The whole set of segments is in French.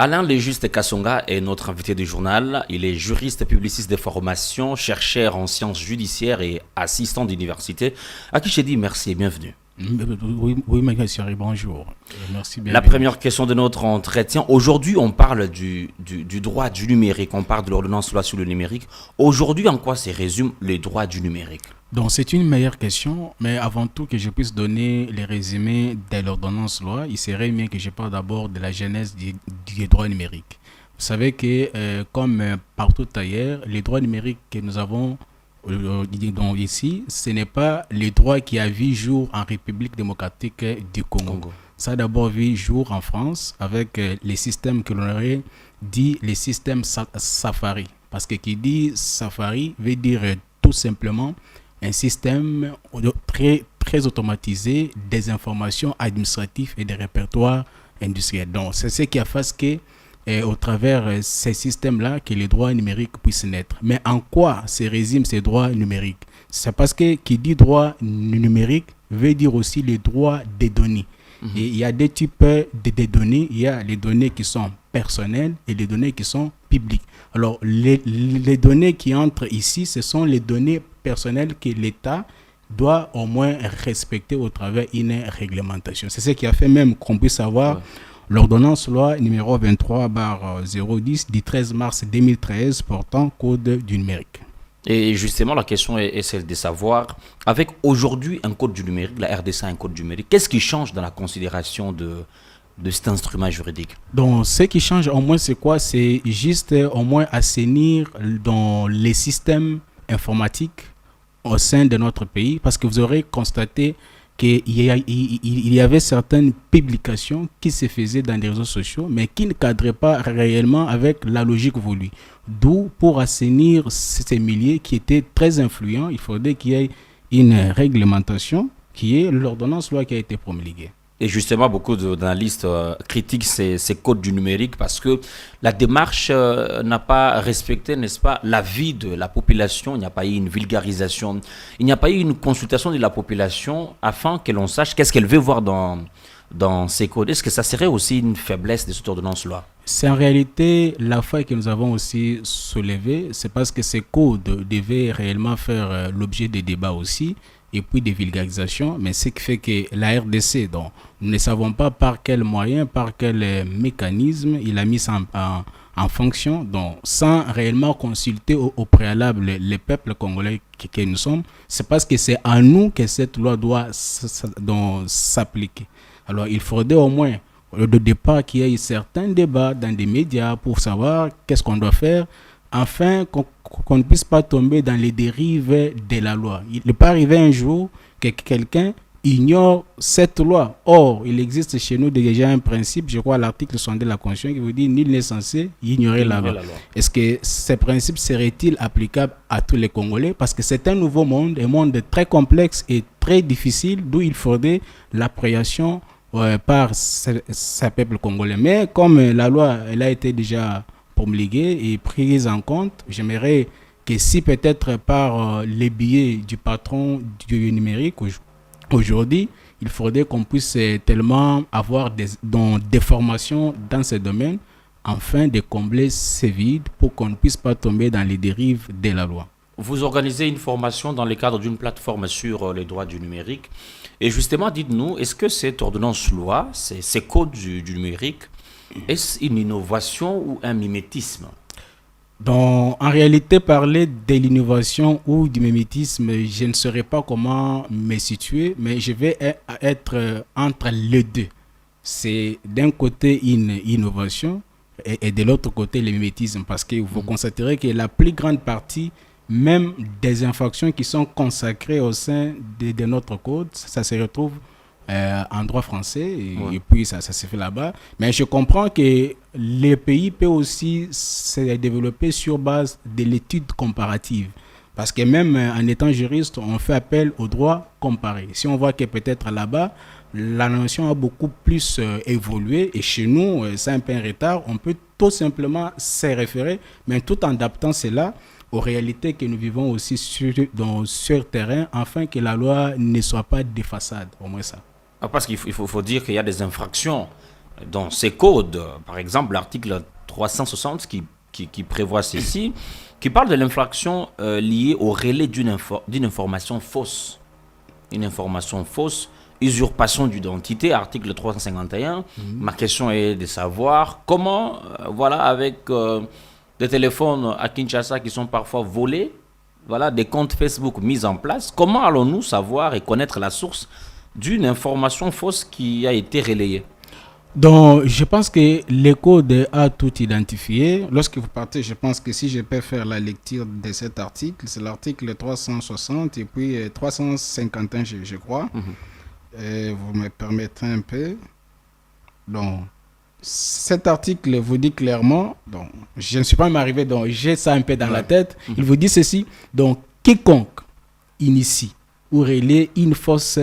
Alain Léjuste Kassonga est notre invité du journal. Il est juriste, publiciste de formation, chercheur en sciences judiciaires et assistant d'université. À qui je dis merci et bienvenue. Oui, monsieur Harry, bonjour. Merci bien. La première question de notre entretien. Aujourd'hui, on parle du droit du numérique. On parle de l'ordonnance loi sur le numérique. Aujourd'hui, en quoi se résument les droits du numérique? Donc, c'est une meilleure question, mais avant tout que je puisse donner les résumés de l'ordonnance loi, il serait bien que je parle d'abord de la genèse des droits numériques. Vous savez que, comme partout ailleurs, les droits numériques que nous avons donc ici, ce n'est pas les droits qui a vu jour en République démocratique du Congo. Ça a d'abord vu jour en France avec les systèmes que l'on aurait dit les systèmes Safari. Parce que qui dit Safari veut dire tout simplement un système très automatisé des informations administratives et des répertoires industriels. Donc, c'est ce qui a fait que au travers ces systèmes-là que les droits numériques puissent naître. Mais en quoi se résument ces droits numériques? C'est parce que qui dit droit numérique veut dire aussi les droits des données. Et il y a deux types de données. Il y a les données qui sont personnelles et les données qui sont publiques. Alors, les données qui entrent ici, ce sont les données personnelles que l'État doit au moins respecter au travers d'une réglementation. C'est ce qui a fait même qu'on puisse avoir l'ordonnance loi numéro 23/010 du 13 mars 2013 portant code du numérique. Et justement, la question est celle de savoir, avec aujourd'hui un code du numérique, la RDC a un code du numérique, qu'est-ce qui change dans la considération de cet instrument juridique? Donc, ce qui change au moins, c'est quoi? C'est juste au moins assainir dans les systèmes informatiques au sein de notre pays, parce que vous aurez constaté qu'il y avait certaines publications qui se faisaient dans les réseaux sociaux, mais qui ne cadraient pas réellement avec la logique voulue. D'où, pour assainir ces milliers qui étaient très influents, il faudrait qu'il y ait une réglementation qui est l'ordonnance loi qui a été promulguée. Et justement, beaucoup d'analystes critiquent ces codes du numérique parce que la démarche n'a pas respecté, n'est-ce pas, la vie de la population. Il n'y a pas eu une vulgarisation, il n'y a pas eu une consultation de la population afin que l'on sache qu'est-ce qu'elle veut voir dans ces codes. Est-ce que ça serait aussi une faiblesse de cette ordonnance-là? C'est en réalité la faille que nous avons aussi soulevée. C'est parce que ces codes devaient réellement faire l'objet de débats aussi, et puis des vulgarisations, mais ce qui fait que la RDC, donc, nous ne savons pas par quel moyen, par quel mécanisme il a mis ça en fonction, donc sans réellement consulter au préalable les peuples congolais que nous sommes. C'est parce que c'est à nous que cette loi doit s'appliquer. Alors il faudrait au moins de départ qu'il y ait certains débats dans des médias pour savoir qu'est-ce qu'on doit faire afin qu'on ne puisse pas tomber dans les dérives de la loi. Il ne peut pas arriver un jour que quelqu'un ignore cette loi. Or, il existe chez nous déjà un principe, je crois à l'article 62 de la Constitution, qui vous dit « Nul n'est censé ignorer la loi ». Est-ce que ces principes seraient-ils applicables à tous les Congolais? Parce que c'est un nouveau monde, un monde très complexe et très difficile, d'où il faudrait l'appréciation par ce peuple congolais. Mais comme la loi elle a été déjà promulguée et prise en compte, j'aimerais que si peut-être par les billets du patron du numérique aujourd'hui, il faudrait qu'on puisse tellement avoir des formations dans ce domaine afin de combler ces vides pour qu'on ne puisse pas tomber dans les dérives de la loi. Vous organisez une formation dans le cadre d'une plateforme sur les droits du numérique. Et justement, dites-nous, est-ce que cette ordonnance loi, ces codes du numérique, est-ce une innovation ou un mimétisme? Donc, en réalité, parler de l'innovation ou du mimétisme, je ne saurais pas comment me situer, mais je vais être entre les deux. C'est d'un côté une innovation et de l'autre côté le mimétisme, parce que vous constaterez que la plus grande partie, même des infractions qui sont consacrées au sein de notre code, ça se retrouve en droit français et puis ça se fait là-bas. Mais je comprends que les pays peuvent aussi se développer sur base de l'étude comparative. Parce que même en étant juriste, on fait appel au droit comparé. Si on voit que peut-être là-bas, la notion a beaucoup plus évolué et chez nous, c'est un peu un retard, on peut tout simplement se référer, mais tout en adaptant cela aux réalités que nous vivons aussi sur terrain, afin que la loi ne soit pas des façades, au moins ça. Parce qu'il faut dire qu'il y a des infractions dans ces codes, par exemple l'article 360 qui prévoit ceci, qui parle de l'infraction liée au relais d'une information fausse. Une information fausse, usurpation d'identité, article 351. Ma question est de savoir comment, voilà, avec des téléphones à Kinshasa qui sont parfois volés, voilà, des comptes Facebook mis en place, comment allons-nous savoir et connaître la source d'une information fausse qui a été relayée? Donc, je pense que le code a tout identifié. Lorsque vous partez, je pense que si je peux faire la lecture de cet article, c'est l'article 360 et puis 351, je crois. Vous me permettrez un peu. Donc, cet article vous dit clairement, donc, je ne suis pas même arrivé, donc j'ai ça un peu dans la tête. Il vous dit ceci, donc, quiconque initie ou relaie une fausse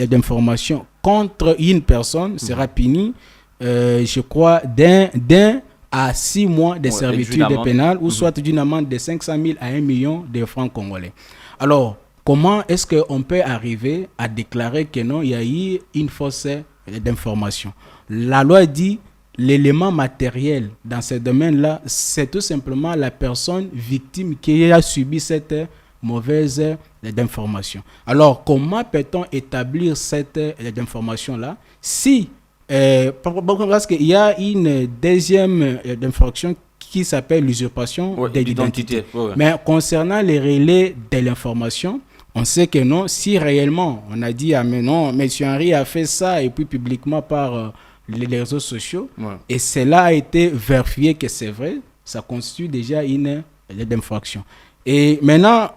d'information contre une personne sera puni, je crois, d'un à 6 mois de servitude pénale ou soit d'une amende de 500 000 à 1 million de francs congolais. Alors, comment est-ce qu'on peut arriver à déclarer que non, il y a eu une fausse d'information? La loi dit l'élément matériel dans ce domaine-là, c'est tout simplement la personne victime qui a subi cette mauvaise information. Alors, comment peut-on établir cette information-là si, parce qu'il y a une deuxième infraction qui s'appelle l'usurpation de l'identité. Mais concernant les relais de l'information, on sait que non, si réellement on a dit, ah mais non, M. Henry a fait ça et puis publiquement par les réseaux sociaux, et cela a été vérifié que c'est vrai, ça constitue déjà une infraction. Et maintenant,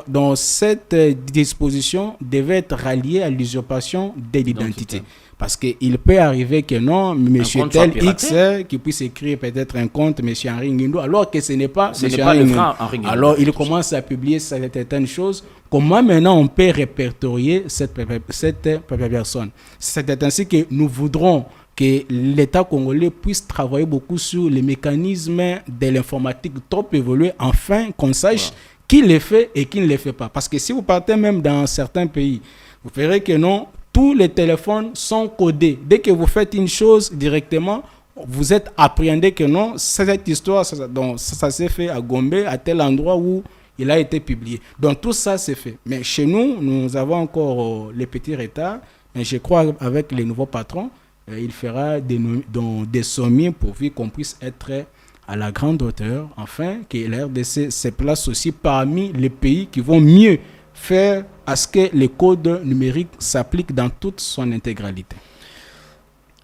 dans cette disposition devait être ralliée à l'usurpation de l'identité. Parce qu'il peut arriver que non, monsieur tel X qui puisse écrire peut-être un compte, monsieur Henry Nguindo, alors que ce n'est pas monsieur Henry Nguindo. Alors il commence à publier certaines choses. Comment maintenant on peut répertorier cette personne? C'est ainsi que nous voudrons que l'État congolais puisse travailler beaucoup sur les mécanismes de l'informatique trop évolués, afin qu'on sache qui les fait et qui ne les fait pas. Parce que si vous partez même dans certains pays, vous verrez que non, tous les téléphones sont codés. Dès que vous faites une chose directement, vous êtes appréhendé que non, cette histoire, ça s'est fait à Gombe, à tel endroit où il a été publié. Donc tout ça c'est fait. Mais chez nous, nous avons encore les petits retards. Mais je crois avec les nouveaux patrons, il fera des sommiers pourvu qu'on puisse être à la grande hauteur, afin que la RDC se place aussi parmi les pays qui vont mieux faire à ce que les codes numériques s'appliquent dans toute son intégralité.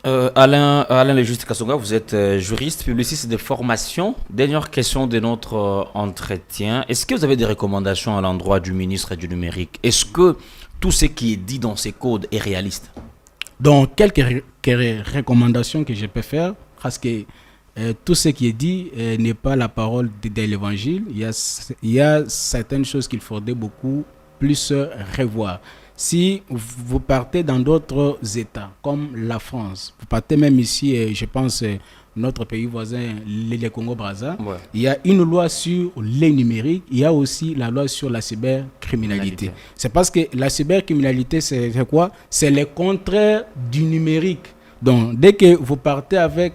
Alain Le Juste Kasonga, vous êtes juriste, publiciste de formation. Dernière question de notre entretien. Est-ce que vous avez des recommandations à l'endroit du ministre du numérique? Est-ce que tout ce qui est dit dans ces codes est réaliste? Donc, quelques recommandations que je peux faire, parce que tout ce qui est dit n'est pas la parole de l'évangile. Il y a certaines choses qu'il faudrait beaucoup plus revoir. Si vous partez dans d'autres États, comme la France, vous partez même ici, je pense, notre pays voisin, le Congo-Brazza, il y a une loi sur les numériques, il y a aussi la loi sur la cybercriminalité. C'est parce que la cybercriminalité, c'est quoi? C'est le contraire du numérique. Donc, dès que vous partez avec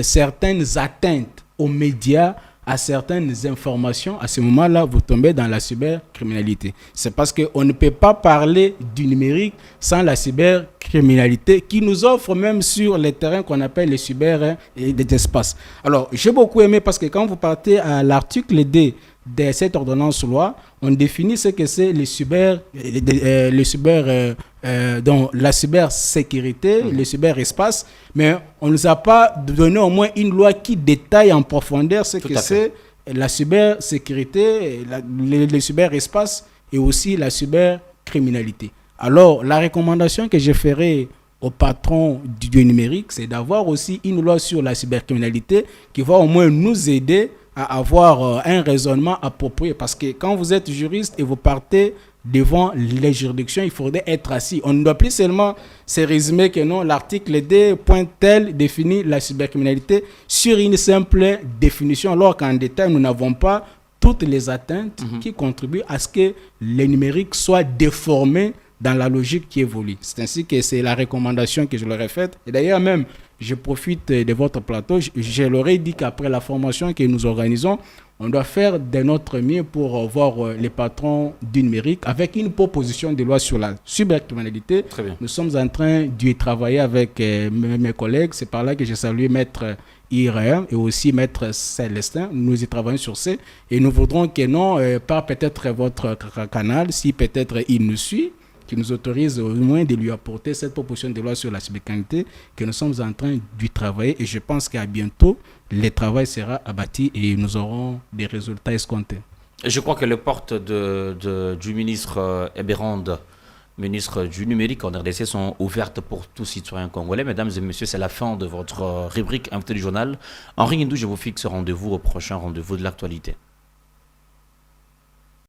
certaines atteintes aux médias, à certaines informations, à ce moment-là, vous tombez dans la cybercriminalité. C'est parce qu'on ne peut pas parler du numérique sans la cybercriminalité qui nous offre même sur les terrains qu'on appelle les cyber et des espaces. Alors, j'ai beaucoup aimé parce que quand vous partez à l'article D de cette ordonnance-loi, on définit ce que c'est donc la cybersécurité, le cyberespace, mais on ne nous a pas donné au moins une loi qui détaille en profondeur ce que c'est la cybersécurité, le cyberespace et aussi la cybercriminalité. Alors, la recommandation que je ferai au patron du numérique, c'est d'avoir aussi une loi sur la cybercriminalité qui va au moins nous aider à avoir un raisonnement approprié. Parce que quand vous êtes juriste et vous partez devant les juridictions, il faudrait être assis. On ne doit plus seulement se résumer que non, l'article D, point tel, définit la cybercriminalité sur une simple définition, alors qu'en détail, nous n'avons pas toutes les atteintes qui contribuent à ce que le numérique soit déformé dans la logique qui évolue. C'est ainsi que c'est la recommandation que je leur ai faite. Et d'ailleurs même, je profite de votre plateau, je leur ai dit qu'après la formation que nous organisons, on doit faire de notre mieux pour voir les patrons du numérique avec une proposition de loi sur la cybercriminalité. Très bien. Nous sommes en train d'y travailler avec mes collègues. C'est par là que j'ai salué Maître IRM et aussi Maître Célestin. Nous y travaillons sur ça et nous voudrons que non, par peut-être votre canal, si peut-être il nous suit, qui nous autorise au moins de lui apporter cette proposition de loi sur la cybercriminalité que nous sommes en train d'y travailler et je pense qu'à bientôt, le travail sera abattu et nous aurons des résultats escomptés. Je crois que les portes du ministre Eberhard, ministre du numérique en RDC, sont ouvertes pour tous citoyens congolais. Mesdames et messieurs, c'est la fin de votre rubrique Invité du journal. Henri Guindou, je vous fixe rendez-vous au prochain rendez-vous de l'actualité.